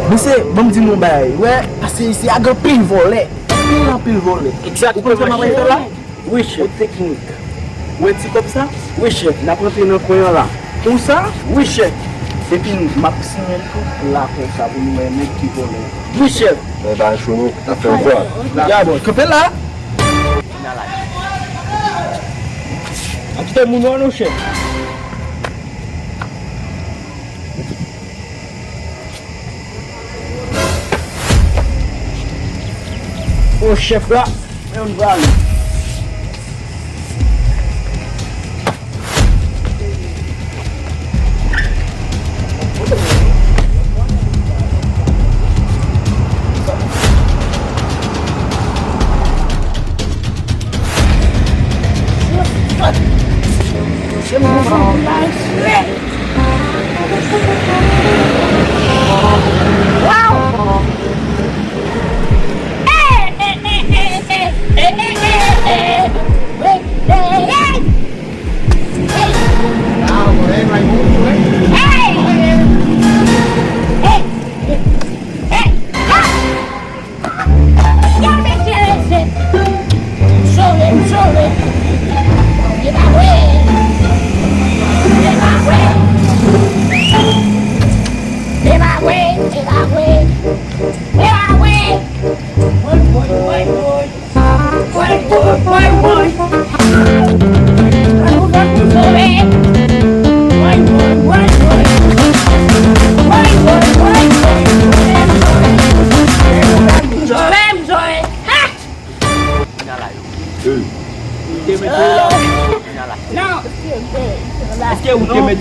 Mais c'est, bon me dire non bail. Ouais, parce que ici a grand pile volé. Pile volé. Exactement. Oui, chef. Technique. Ouais, c'est comme ça? Oui, chef. La prendre dans coin là. Comme ça? Oui, chef. Et puis m'a signé là comme ça pour nous mettre qui volé. Oui, chef. Eh ben, chounou, t'as fait voir. Regarde, campé là. Aqui tem muito no chef. O chef lá é um vale.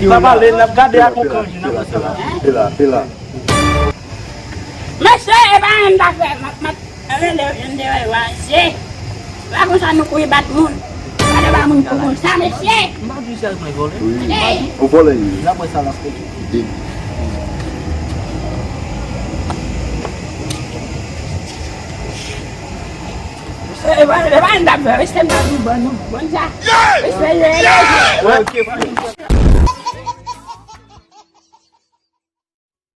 Tá valendo, gade a concante, né? Pela. Mas você vai andar, mas vai ser. Vai começar no cuidar do mundo. Vai levar muito bom, sabe? Você. Mas isso é mais volé. Ei, O vôlei aí. Já vai sair frente. você vai andar, vai ser mais bom, não? Vamos já. Vai ser ele. Ouais, ok.